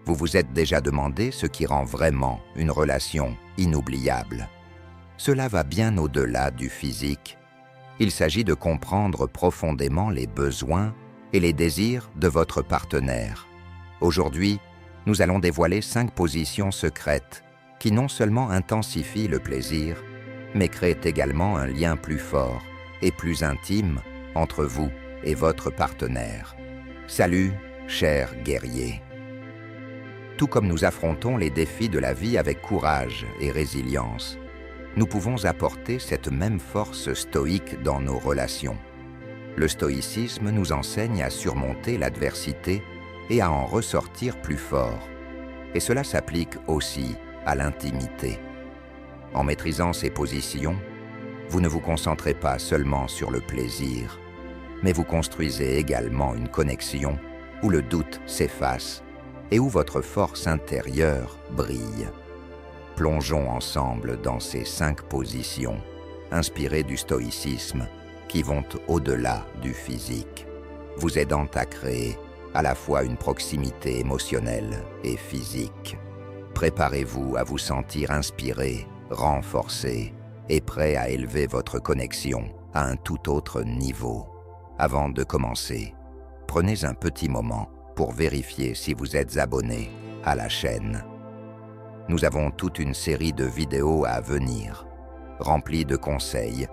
Vous vous êtes déjà demandé ce qui rend vraiment une relation inoubliable. Cela va bien au-delà du physique. Il s'agit de comprendre profondément les besoins et les désirs de votre partenaire. Aujourd'hui, nous allons dévoiler 5 positions secrètes qui non seulement intensifient le plaisir, mais créent également un lien plus fort et plus intime entre vous et votre partenaire. Salut, chers guerriers. Tout comme nous affrontons les défis de la vie avec courage et résilience, nous pouvons apporter cette même force stoïque dans nos relations. Le stoïcisme nous enseigne à surmonter l'adversité et à en ressortir plus fort. Et cela s'applique aussi à l'intimité. En maîtrisant ces positions, vous ne vous concentrez pas seulement sur le plaisir, mais vous construisez également une connexion où le doute s'efface et où votre force intérieure brille. Plongeons ensemble dans ces 5 positions, inspirées du stoïcisme, qui vont au-delà du physique, vous aidant à créer à la fois une proximité émotionnelle et physique. Préparez-vous à vous sentir inspiré, renforcé et prêt à élever votre connexion à un tout autre niveau. Avant de commencer, prenez un petit moment pour vérifier si vous êtes abonné à la chaîne. Nous avons toute une série de vidéos à venir, remplies de conseils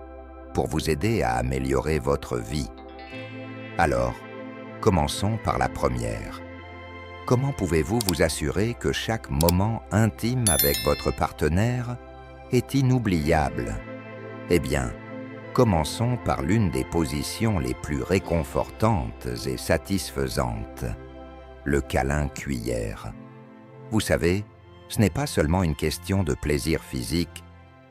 pour vous aider à améliorer votre vie. Alors, commençons par la première. Comment pouvez-vous vous assurer que chaque moment intime avec votre partenaire est inoubliable? Eh bien, commençons par l'une des positions les plus réconfortantes et satisfaisantes, le câlin cuillère. Vous savez, ce n'est pas seulement une question de plaisir physique,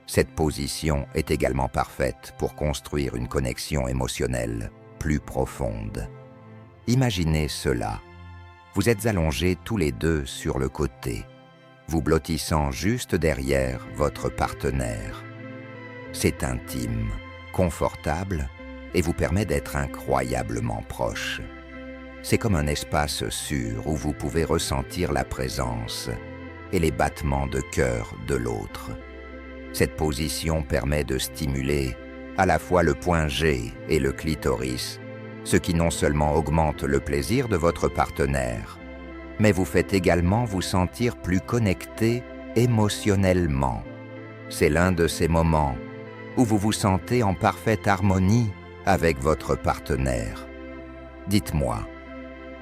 cette position est également parfaite pour construire une connexion émotionnelle plus profonde. Imaginez cela. Vous êtes allongés tous les deux sur le côté, vous blottissant juste derrière votre partenaire. C'est intime, confortable et vous permet d'être incroyablement proche. C'est comme un espace sûr où vous pouvez ressentir la présence et les battements de cœur de l'autre. Cette position permet de stimuler à la fois le point G et le clitoris, ce qui non seulement augmente le plaisir de votre partenaire, mais vous fait également vous sentir plus connecté émotionnellement. C'est l'un de ces moments où vous vous sentez en parfaite harmonie avec votre partenaire. Dites-moi,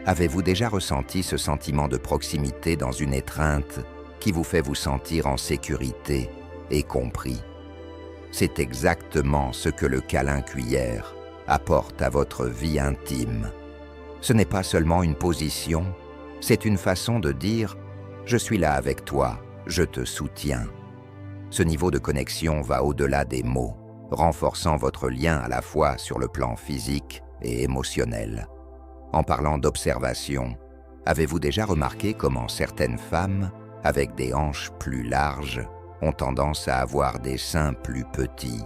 avez-vous déjà ressenti ce sentiment de proximité dans une étreinte qui vous fait vous sentir en sécurité et compris? C'est exactement ce que le câlin cuillère apporte à votre vie intime. Ce n'est pas seulement une position, c'est une façon de dire « Je suis là avec toi, je te soutiens ». Ce niveau de connexion va au-delà des mots, renforçant votre lien à la fois sur le plan physique et émotionnel. En parlant d'observation, avez-vous déjà remarqué comment certaines femmes, avec des hanches plus larges, ont tendance à avoir des seins plus petits,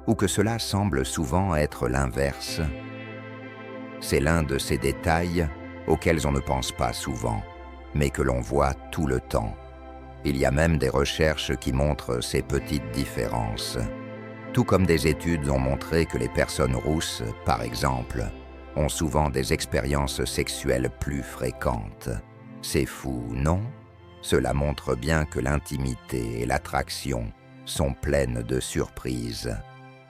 ou que cela semble souvent être l'inverse? C'est l'un de ces détails auxquels on ne pense pas souvent, mais que l'on voit tout le temps. Il y a même des recherches qui montrent ces petites différences. Tout comme des études ont montré que les personnes rousses, par exemple, ont souvent des expériences sexuelles plus fréquentes. C'est fou, non? Cela montre bien que l'intimité et l'attraction sont pleines de surprises.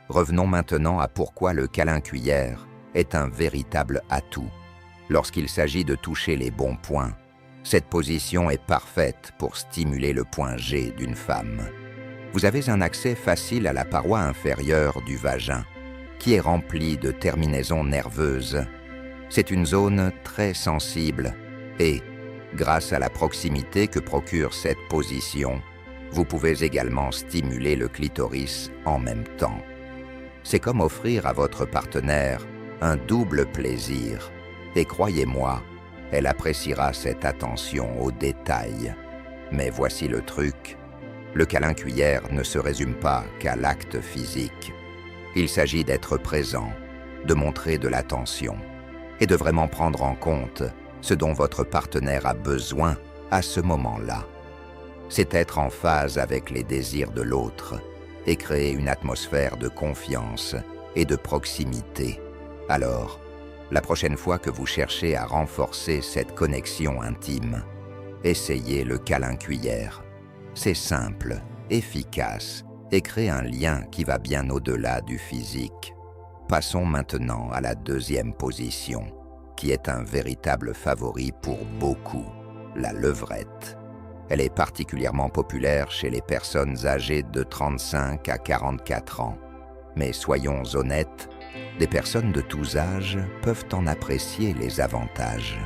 Revenons maintenant à pourquoi le câlin cuillère est un véritable atout. Lorsqu'il s'agit de toucher les bons points, cette position est parfaite pour stimuler le point G d'une femme. Vous avez un accès facile à la paroi inférieure du vagin, qui est remplie de terminaisons nerveuses. C'est une zone très sensible et, grâce à la proximité que procure cette position, vous pouvez également stimuler le clitoris en même temps. C'est comme offrir à votre partenaire un double plaisir. Et croyez-moi, elle appréciera cette attention aux détails. Mais voici le truc, le câlin cuillère ne se résume pas qu'à l'acte physique. Il s'agit d'être présent, de montrer de l'attention et de vraiment prendre en compte ce dont votre partenaire a besoin à ce moment-là. C'est être en phase avec les désirs de l'autre et créer une atmosphère de confiance et de proximité. Alors, la prochaine fois que vous cherchez à renforcer cette connexion intime, essayez le câlin cuillère. C'est simple, efficace et crée un lien qui va bien au-delà du physique. Passons maintenant à la deuxième position, qui est un véritable favori pour beaucoup, la levrette. Elle est particulièrement populaire chez les personnes âgées de 35 à 44 ans. Mais soyons honnêtes, des personnes de tous âges peuvent en apprécier les avantages.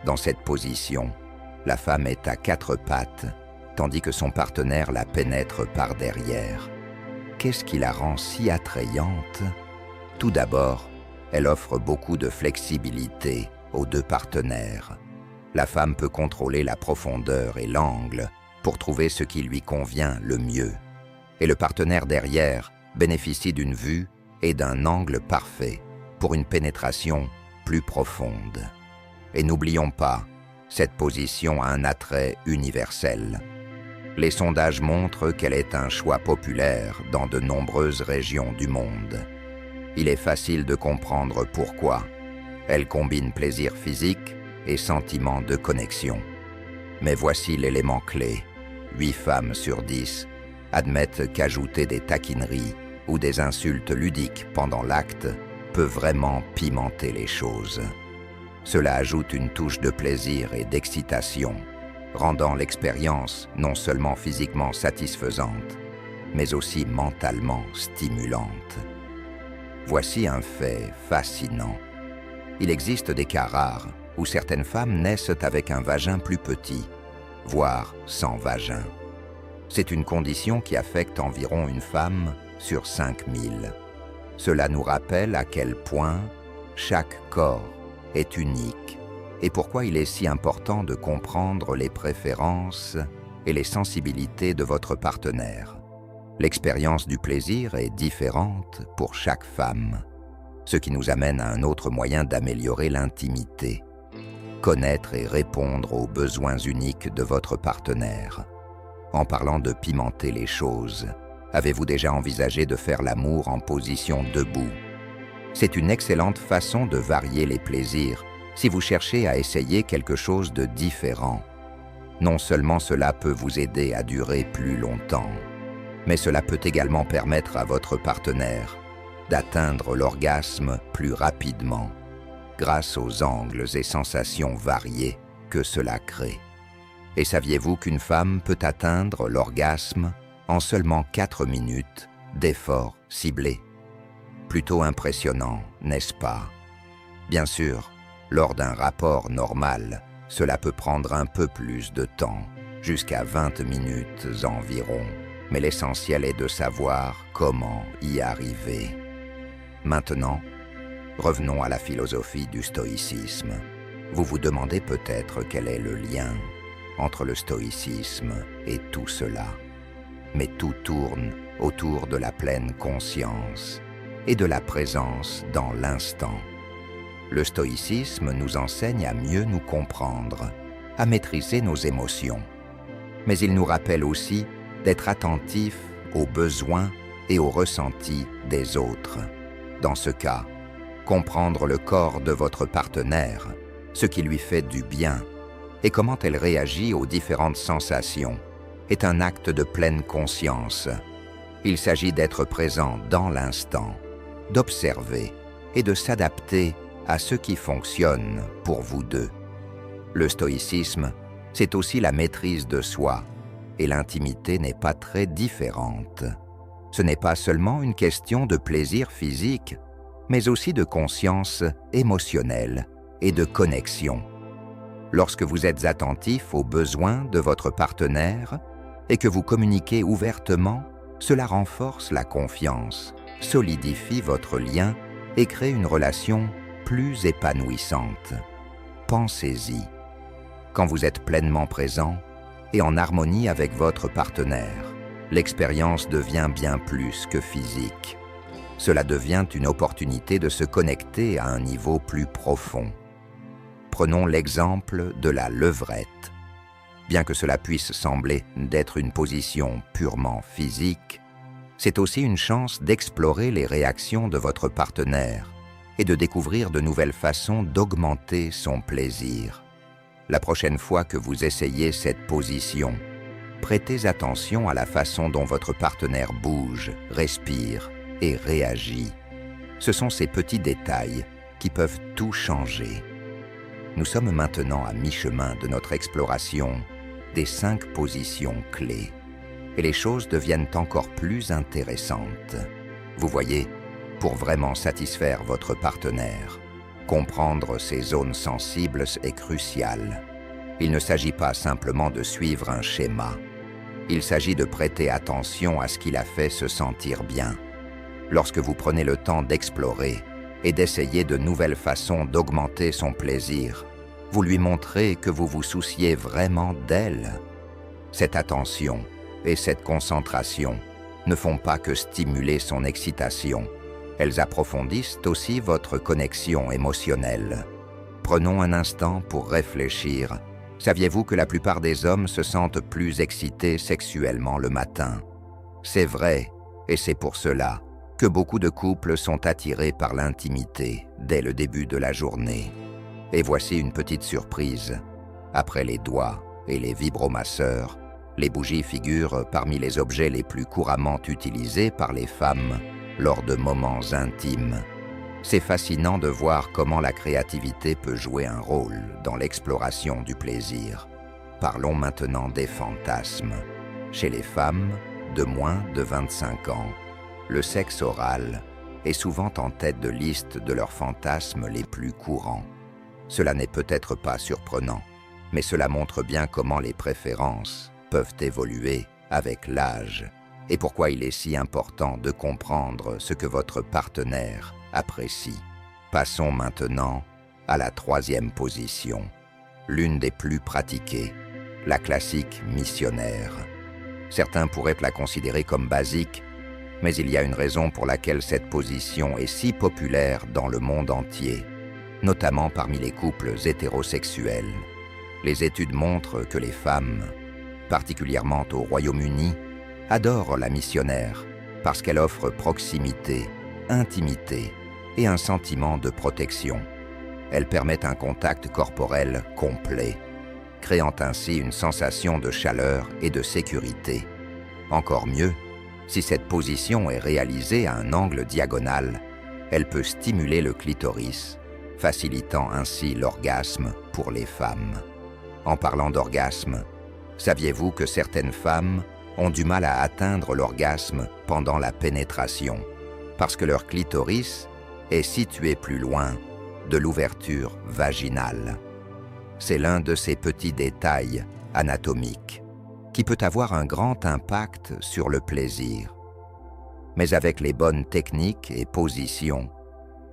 Dans cette position, la femme est à quatre pattes, tandis que son partenaire la pénètre par derrière. Qu'est-ce qui la rend si attrayante? Tout d'abord, elle offre beaucoup de flexibilité aux deux partenaires. La femme peut contrôler la profondeur et l'angle pour trouver ce qui lui convient le mieux. Et le partenaire derrière bénéficie d'une vue et d'un angle parfait pour une pénétration plus profonde. Et n'oublions pas, cette position a un attrait universel. Les sondages montrent qu'elle est un choix populaire dans de nombreuses régions du monde. Il est facile de comprendre pourquoi. Elle combine plaisir physique et sentiment de connexion. Mais voici l'élément clé. 8 femmes sur 10 admettent qu'ajouter des taquineries ou des insultes ludiques pendant l'acte peut vraiment pimenter les choses. Cela ajoute une touche de plaisir et d'excitation, rendant l'expérience non seulement physiquement satisfaisante, mais aussi mentalement stimulante. Voici un fait fascinant. Il existe des cas rares où certaines femmes naissent avec un vagin plus petit, voire sans vagin. C'est une condition qui affecte environ une femme sur 5000. Cela nous rappelle à quel point chaque corps est unique et pourquoi il est si important de comprendre les préférences et les sensibilités de votre partenaire. L'expérience du plaisir est différente pour chaque femme, ce qui nous amène à un autre moyen d'améliorer l'intimité. Connaître et répondre aux besoins uniques de votre partenaire. En parlant de pimenter les choses, avez-vous déjà envisagé de faire l'amour en position debout? C'est une excellente façon de varier les plaisirs si vous cherchez à essayer quelque chose de différent. Non seulement cela peut vous aider à durer plus longtemps, mais cela peut également permettre à votre partenaire d'atteindre l'orgasme plus rapidement grâce aux angles et sensations variées que cela crée. Et saviez-vous qu'une femme peut atteindre l'orgasme en seulement 4 minutes d'efforts ciblés? Plutôt impressionnant, n'est-ce pas? Bien sûr, lors d'un rapport normal, cela peut prendre un peu plus de temps, jusqu'à 20 minutes environ, mais l'essentiel est de savoir comment y arriver. Maintenant, revenons à la philosophie du stoïcisme. Vous vous demandez peut-être quel est le lien entre le stoïcisme et tout cela. Mais tout tourne autour de la pleine conscience et de la présence dans l'instant. Le stoïcisme nous enseigne à mieux nous comprendre, à maîtriser nos émotions. Mais il nous rappelle aussi d'être attentifs aux besoins et aux ressentis des autres. Dans ce cas, comprendre le corps de votre partenaire, ce qui lui fait du bien et comment elle réagit aux différentes sensations, est un acte de pleine conscience. Il s'agit d'être présent dans l'instant, d'observer et de s'adapter à ce qui fonctionne pour vous deux. Le stoïcisme, c'est aussi la maîtrise de soi, et l'intimité n'est pas très différente. Ce n'est pas seulement une question de plaisir physique, mais aussi de conscience émotionnelle et de connexion. Lorsque vous êtes attentif aux besoins de votre partenaire et que vous communiquez ouvertement, cela renforce la confiance, solidifie votre lien et crée une relation plus épanouissante. Pensez-y. Quand vous êtes pleinement présent et en harmonie avec votre partenaire, l'expérience devient bien plus que physique. Cela devient une opportunité de se connecter à un niveau plus profond. Prenons l'exemple de la levrette. Bien que cela puisse sembler d'être une position purement physique, c'est aussi une chance d'explorer les réactions de votre partenaire et de découvrir de nouvelles façons d'augmenter son plaisir. La prochaine fois que vous essayez cette position, prêtez attention à la façon dont votre partenaire bouge, respire et réagit. Ce sont ces petits détails qui peuvent tout changer. Nous sommes maintenant à mi-chemin de notre exploration des 5 positions clés. Et les choses deviennent encore plus intéressantes. Vous voyez, pour vraiment satisfaire votre partenaire, comprendre ses zones sensibles est crucial. Il ne s'agit pas simplement de suivre un schéma. Il s'agit de prêter attention à ce qui la fait se sentir bien. Lorsque vous prenez le temps d'explorer et d'essayer de nouvelles façons d'augmenter son plaisir, vous lui montrez que vous vous souciez vraiment d'elle. Cette attention et cette concentration ne font pas que stimuler son excitation. Elles approfondissent aussi votre connexion émotionnelle. Prenons un instant pour réfléchir. Saviez-vous que la plupart des hommes se sentent plus excités sexuellement le matin? C'est vrai, et c'est pour cela que beaucoup de couples sont attirés par l'intimité dès le début de la journée. Et voici une petite surprise. Après les doigts et les vibromasseurs, les bougies figurent parmi les objets les plus couramment utilisés par les femmes lors de moments intimes. C'est fascinant de voir comment la créativité peut jouer un rôle dans l'exploration du plaisir. Parlons maintenant des fantasmes. Chez les femmes de moins de 25 ans, le sexe oral est souvent en tête de liste de leurs fantasmes les plus courants. Cela n'est peut-être pas surprenant, mais cela montre bien comment les préférences peuvent évoluer avec l'âge et pourquoi il est si important de comprendre ce que votre partenaire apprécie. Passons maintenant à la 3e position, l'une des plus pratiquées, la classique missionnaire. Certains pourraient la considérer comme basique, mais il y a une raison pour laquelle cette position est si populaire dans le monde entier, notamment parmi les couples hétérosexuels. Les études montrent que les femmes, particulièrement au Royaume-Uni, adorent la missionnaire parce qu'elle offre proximité, intimité et un sentiment de protection. Elle permet un contact corporel complet, créant ainsi une sensation de chaleur et de sécurité. Encore mieux, si cette position est réalisée à un angle diagonal, elle peut stimuler le clitoris, facilitant ainsi l'orgasme pour les femmes. En parlant d'orgasme, saviez-vous que certaines femmes ont du mal à atteindre l'orgasme pendant la pénétration, parce que leur clitoris est situé plus loin de l'ouverture vaginale? C'est l'un de ces petits détails anatomiques qui peut avoir un grand impact sur le plaisir. Mais avec les bonnes techniques et positions,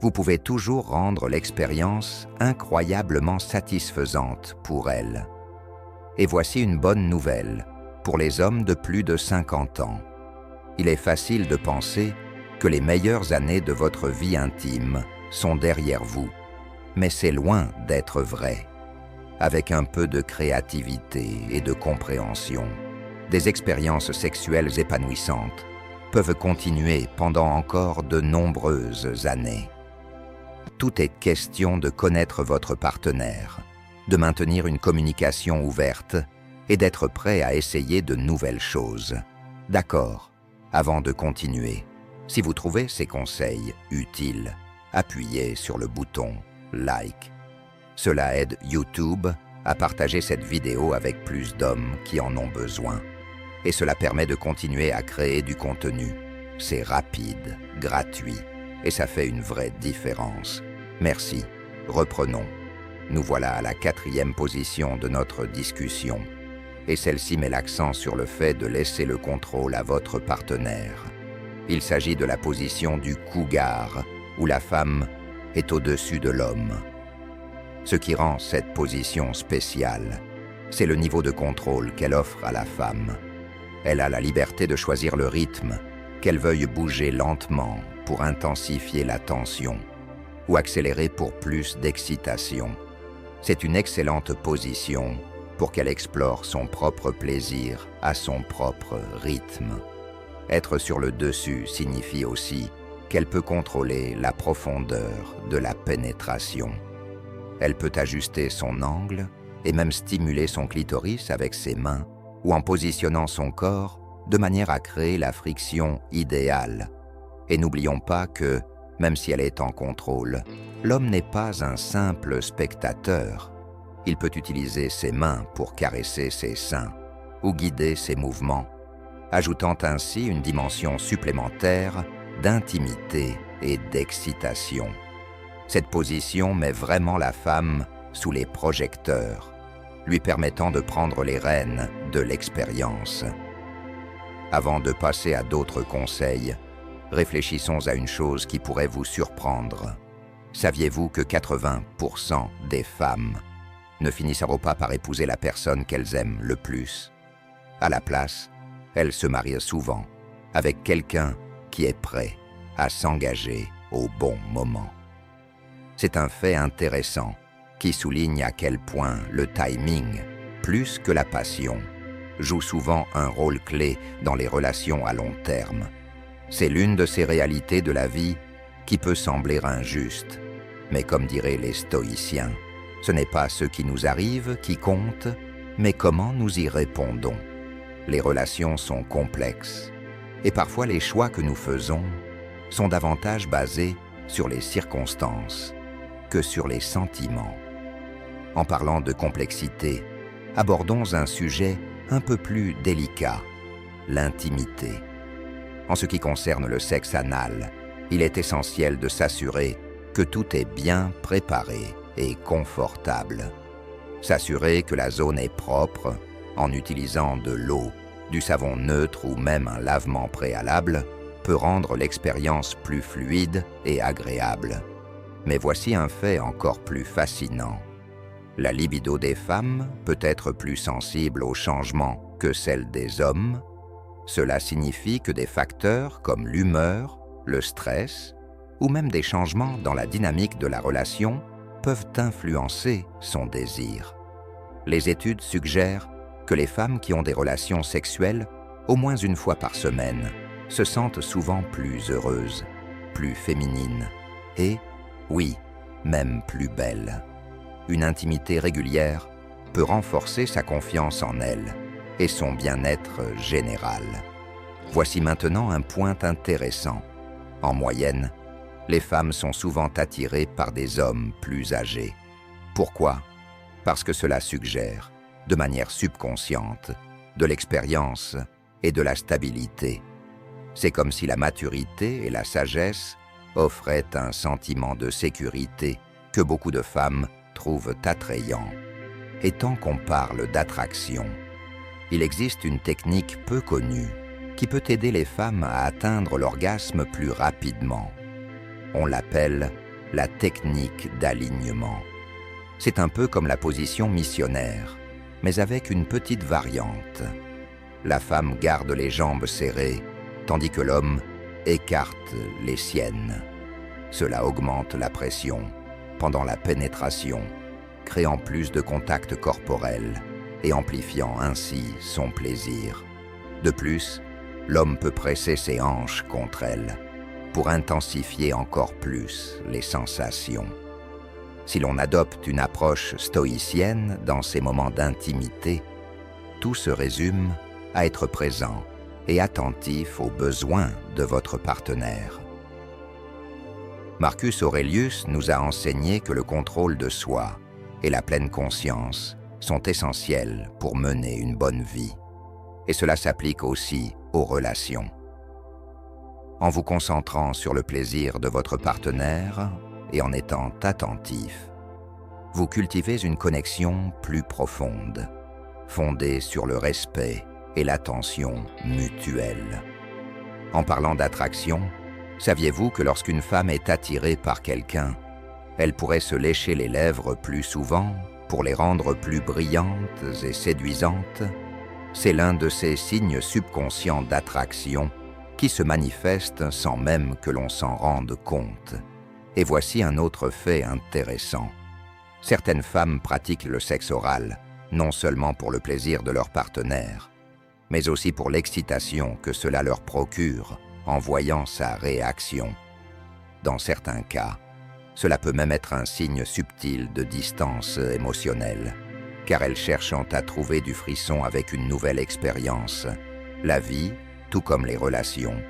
vous pouvez toujours rendre l'expérience incroyablement satisfaisante pour elle. Et voici une bonne nouvelle pour les hommes de plus de 50 ans. Il est facile de penser que les meilleures années de votre vie intime sont derrière vous, mais c'est loin d'être vrai. Avec un peu de créativité et de compréhension, des expériences sexuelles épanouissantes peuvent continuer pendant encore de nombreuses années. Tout est question de connaître votre partenaire, de maintenir une communication ouverte et d'être prêt à essayer de nouvelles choses. D'accord, avant de continuer, si vous trouvez ces conseils utiles, appuyez sur le bouton « Like ». Cela aide YouTube à partager cette vidéo avec plus d'hommes qui en ont besoin. Et cela permet de continuer à créer du contenu. C'est rapide, gratuit, et ça fait une vraie différence. Merci. Reprenons. Nous voilà à la 4e position de notre discussion. Et celle-ci met l'accent sur le fait de laisser le contrôle à votre partenaire. Il s'agit de la position du cougar, où la femme est au-dessus de l'homme. Ce qui rend cette position spéciale, c'est le niveau de contrôle qu'elle offre à la femme. Elle a la liberté de choisir le rythme, qu'elle veuille bouger lentement pour intensifier la tension ou accélérer pour plus d'excitation. C'est une excellente position pour qu'elle explore son propre plaisir à son propre rythme. Être sur le dessus signifie aussi qu'elle peut contrôler la profondeur de la pénétration. Elle peut ajuster son angle et même stimuler son clitoris avec ses mains ou en positionnant son corps de manière à créer la friction idéale. Et n'oublions pas que, même si elle est en contrôle, l'homme n'est pas un simple spectateur. Il peut utiliser ses mains pour caresser ses seins ou guider ses mouvements, ajoutant ainsi une dimension supplémentaire d'intimité et d'excitation. Cette position met vraiment la femme sous les projecteurs, lui permettant de prendre les rênes de l'expérience. Avant de passer à d'autres conseils, réfléchissons à une chose qui pourrait vous surprendre. Saviez-vous que 80% des femmes ne finiront pas par épouser la personne qu'elles aiment le plus? À la place, elles se marient souvent avec quelqu'un qui est prêt à s'engager au bon moment. C'est un fait intéressant qui souligne à quel point le timing, plus que la passion, joue souvent un rôle clé dans les relations à long terme. C'est l'une de ces réalités de la vie qui peut sembler injuste, mais comme diraient les stoïciens, ce n'est pas ce qui nous arrive qui compte, mais comment nous y répondons. Les relations sont complexes, et parfois les choix que nous faisons sont davantage basés sur les circonstances que sur les sentiments. En parlant de complexité, abordons un sujet un peu plus délicat, l'intimité. En ce qui concerne le sexe anal, il est essentiel de s'assurer que tout est bien préparé et confortable. S'assurer que la zone est propre en utilisant de l'eau, du savon neutre ou même un lavement préalable peut rendre l'expérience plus fluide et agréable. Mais voici un fait encore plus fascinant. La libido des femmes peut être plus sensible aux changements que celle des hommes. Cela signifie que des facteurs comme l'humeur, le stress ou même des changements dans la dynamique de la relation peuvent influencer son désir. Les études suggèrent que les femmes qui ont des relations sexuelles au moins une fois par semaine se sentent souvent plus heureuses, plus féminines et, oui, même plus belles. Une intimité régulière peut renforcer sa confiance en elle et son bien-être général. Voici maintenant un point intéressant. En moyenne, les femmes sont souvent attirées par des hommes plus âgés. Pourquoi? Parce que cela suggère, de manière subconsciente, de l'expérience et de la stabilité. C'est comme si la maturité et la sagesse offraient un sentiment de sécurité que beaucoup de femmes trouvent attrayant. Et tant qu'on parle d'attraction, il existe une technique peu connue qui peut aider les femmes à atteindre l'orgasme plus rapidement. On l'appelle la technique d'alignement. C'est un peu comme la position missionnaire, mais avec une petite variante. La femme garde les jambes serrées, tandis que l'homme écarte les siennes. Cela augmente la pression pendant la pénétration, créant plus de contact corporel et amplifiant ainsi son plaisir. De plus, l'homme peut presser ses hanches contre elle pour intensifier encore plus les sensations. Si l'on adopte une approche stoïcienne dans ces moments d'intimité, tout se résume à être présent et attentif aux besoins de votre partenaire. Marcus Aurelius nous a enseigné que le contrôle de soi et la pleine conscience sont essentiels pour mener une bonne vie. Et cela s'applique aussi aux relations. En vous concentrant sur le plaisir de votre partenaire et en étant attentif, vous cultivez une connexion plus profonde, fondée sur le respect et l'attention mutuelle. En parlant d'attraction, saviez-vous que lorsqu'une femme est attirée par quelqu'un, elle pourrait se lécher les lèvres plus souvent pour les rendre plus brillantes et séduisantes? C'est l'un de ces signes subconscients d'attraction qui se manifestent sans même que l'on s'en rende compte. Et voici un autre fait intéressant. Certaines femmes pratiquent le sexe oral, non seulement pour le plaisir de leur partenaire, mais aussi pour l'excitation que cela leur procure en voyant sa réaction. Dans certains cas, cela peut même être un signe subtil de distance émotionnelle, car elles cherchent à trouver du frisson avec une nouvelle expérience. La vie, tout comme les relations,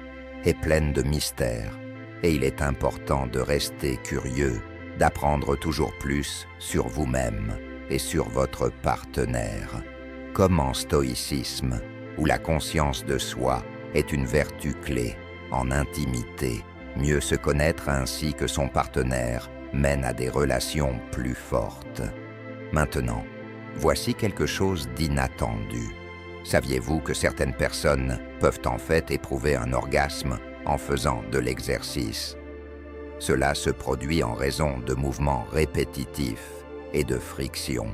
est pleine de mystères, et il est important de rester curieux, d'apprendre toujours plus sur vous-même et sur votre partenaire. Comme en stoïcisme, où la conscience de soi est une vertu clé, en intimité, mieux se connaître ainsi que son partenaire mène à des relations plus fortes. Maintenant, voici quelque chose d'inattendu. Saviez-vous que certaines personnes peuvent en fait éprouver un orgasme en faisant de l'exercice? Cela se produit en raison de mouvements répétitifs et de friction.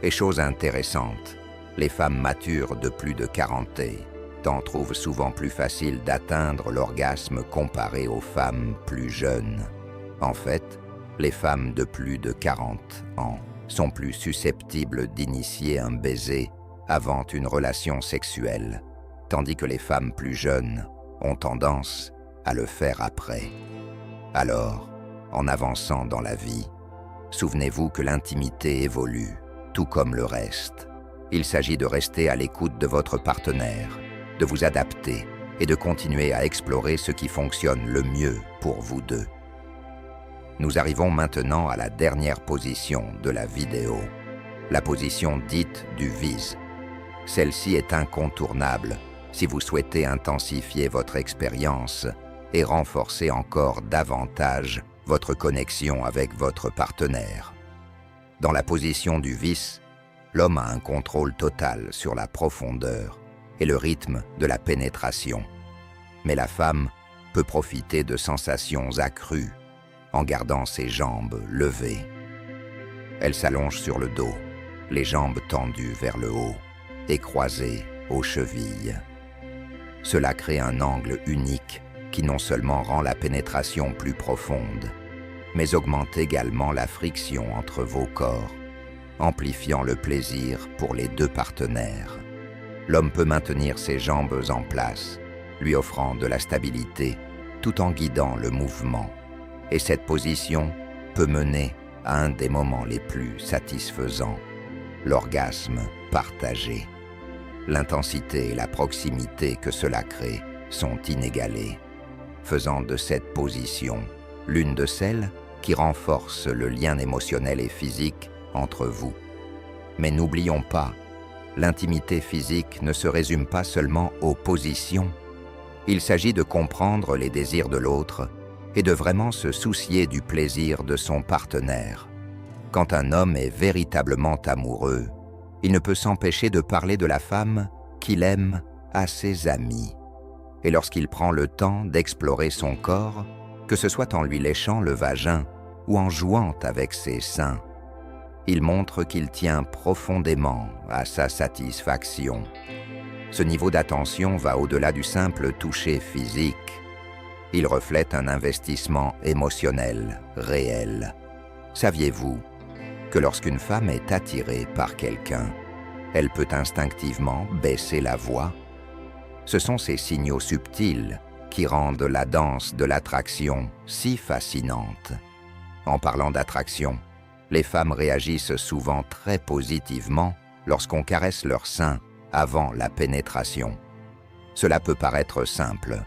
Et chose intéressante, les femmes matures de plus de 40 ans trouvent souvent plus facile d'atteindre l'orgasme comparé aux femmes plus jeunes. En fait, les femmes de plus de 40 ans sont plus susceptibles d'initier un baiser avant une relation sexuelle, tandis que les femmes plus jeunes ont tendance à le faire après. Alors, en avançant dans la vie, souvenez-vous que l'intimité évolue, tout comme le reste. Il s'agit de rester à l'écoute de votre partenaire, de vous adapter et de continuer à explorer ce qui fonctionne le mieux pour vous deux. Nous arrivons maintenant à la dernière position de la vidéo, la position dite du vise. Celle-ci est incontournable si vous souhaitez intensifier votre expérience et renforcer encore davantage votre connexion avec votre partenaire. Dans la position du vice, l'homme a un contrôle total sur la profondeur et le rythme de la pénétration. Mais la femme peut profiter de sensations accrues en gardant ses jambes levées. Elle s'allonge sur le dos, les jambes tendues vers le haut et croisées aux chevilles. Cela crée un angle unique qui non seulement rend la pénétration plus profonde, mais augmente également la friction entre vos corps, amplifiant le plaisir pour les deux partenaires. L'homme peut maintenir ses jambes en place, lui offrant de la stabilité tout en guidant le mouvement. Et cette position peut mener à un des moments les plus satisfaisants, l'orgasme partagé. L'intensité et la proximité que cela crée sont inégalées, faisant de cette position l'une de celles qui renforce le lien émotionnel et physique entre vous. Mais n'oublions pas, l'intimité physique ne se résume pas seulement aux positions. Il s'agit de comprendre les désirs de l'autre et de vraiment se soucier du plaisir de son partenaire. Quand un homme est véritablement amoureux, il ne peut s'empêcher de parler de la femme qu'il aime à ses amis. Et lorsqu'il prend le temps d'explorer son corps, que ce soit en lui léchant le vagin ou en jouant avec ses seins, il montre qu'il tient profondément à sa satisfaction. Ce niveau d'attention va au-delà du simple toucher physique. Il reflète un investissement émotionnel réel. Saviez-vous que lorsqu'une femme est attirée par quelqu'un, elle peut instinctivement baisser la voix? Ce sont ces signaux subtils qui rendent la danse de l'attraction si fascinante. En parlant d'attraction, les femmes réagissent souvent très positivement lorsqu'on caresse leur sein avant la pénétration. Cela peut paraître simple,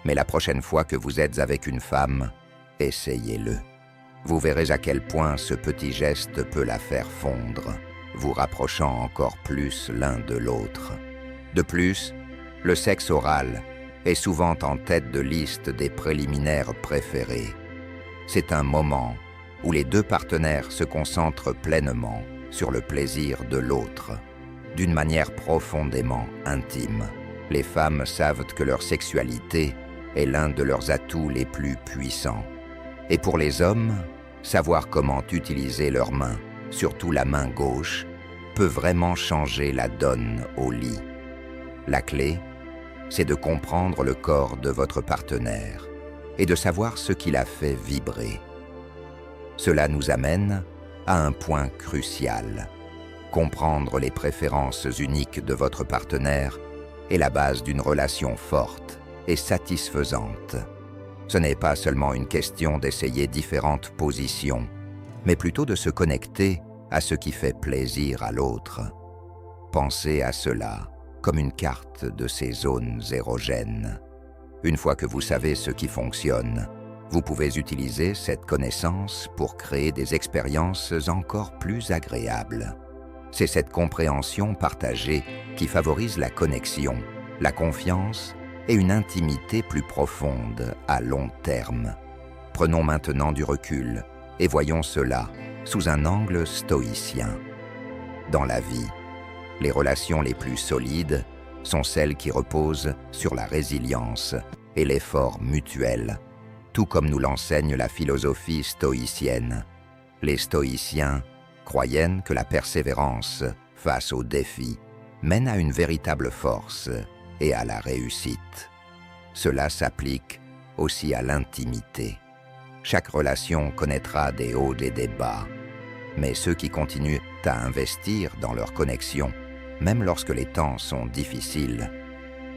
mais la prochaine fois que vous êtes avec une femme, essayez-le. Vous verrez à quel point ce petit geste peut la faire fondre, vous rapprochant encore plus l'un de l'autre. De plus, le sexe oral est souvent en tête de liste des préliminaires préférés. C'est un moment où les deux partenaires se concentrent pleinement sur le plaisir de l'autre, d'une manière profondément intime. Les femmes savent que leur sexualité est l'un de leurs atouts les plus puissants. Et pour les hommes, savoir comment utiliser leurs mains, surtout la main gauche, peut vraiment changer la donne au lit. La clé, c'est de comprendre le corps de votre partenaire et de savoir ce qui la fait vibrer. Cela nous amène à un point crucial. Comprendre les préférences uniques de votre partenaire est la base d'une relation forte et satisfaisante. Ce n'est pas seulement une question d'essayer différentes positions, mais plutôt de se connecter à ce qui fait plaisir à l'autre. Pensez à cela comme une carte de ces zones érogènes. Une fois que vous savez ce qui fonctionne, vous pouvez utiliser cette connaissance pour créer des expériences encore plus agréables. C'est cette compréhension partagée qui favorise la connexion, la confiance et une intimité plus profonde à long terme. Prenons maintenant du recul et voyons cela sous un angle stoïcien. Dans la vie, les relations les plus solides sont celles qui reposent sur la résilience et l'effort mutuel, tout comme nous l'enseigne la philosophie stoïcienne. Les stoïciens croyaient que la persévérance face aux défis mène à une véritable force et à la réussite. Cela s'applique aussi à l'intimité. Chaque relation connaîtra des hauts et des bas, mais ceux qui continuent à investir dans leur connexion, même lorsque les temps sont difficiles,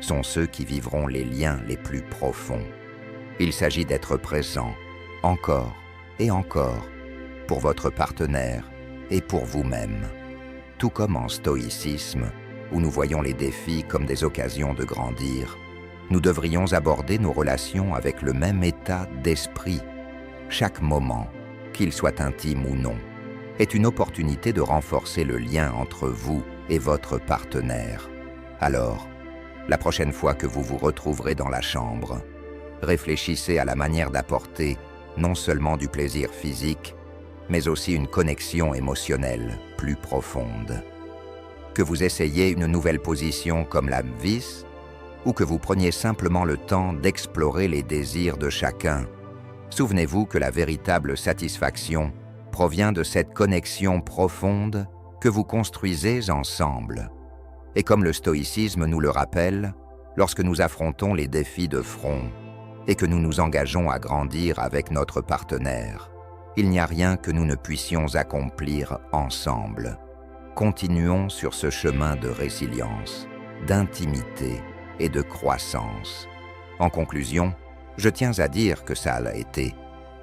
sont ceux qui vivront les liens les plus profonds. Il s'agit d'être présent, encore et encore, pour votre partenaire et pour vous-même. Tout comme en stoïcisme, où nous voyons les défis comme des occasions de grandir, nous devrions aborder nos relations avec le même état d'esprit. Chaque moment, qu'il soit intime ou non, est une opportunité de renforcer le lien entre vous et votre partenaire. Alors, la prochaine fois que vous vous retrouverez dans la chambre, réfléchissez à la manière d'apporter non seulement du plaisir physique, mais aussi une connexion émotionnelle plus profonde. Que vous essayiez une nouvelle position comme la vis, ou que vous preniez simplement le temps d'explorer les désirs de chacun, souvenez-vous que la véritable satisfaction provient de cette connexion profonde que vous construisez ensemble. Et comme le stoïcisme nous le rappelle, lorsque nous affrontons les défis de front et que nous nous engageons à grandir avec notre partenaire, il n'y a rien que nous ne puissions accomplir ensemble. Continuons sur ce chemin de résilience, d'intimité et de croissance. En conclusion, je tiens à dire que ça a été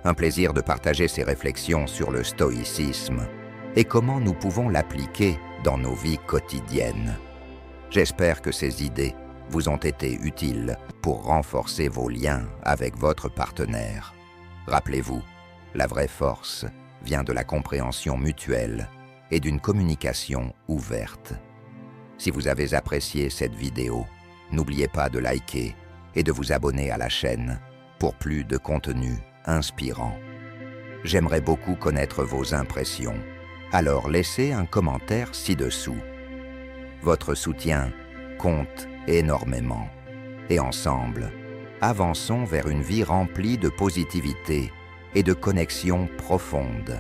un plaisir de partager ces réflexions sur le stoïcisme et comment nous pouvons l'appliquer dans nos vies quotidiennes. J'espère que ces idées vous ont été utiles pour renforcer vos liens avec votre partenaire. Rappelez-vous, la vraie force vient de la compréhension mutuelle et d'une communication ouverte. Si vous avez apprécié cette vidéo, n'oubliez pas de liker et de vous abonner à la chaîne pour plus de contenu inspirant. J'aimerais beaucoup connaître vos impressions, alors laissez un commentaire ci-dessous. Votre soutien compte énormément et ensemble, avançons vers une vie remplie de positivité et de connexions profondes.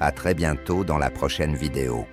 À très bientôt dans la prochaine vidéo.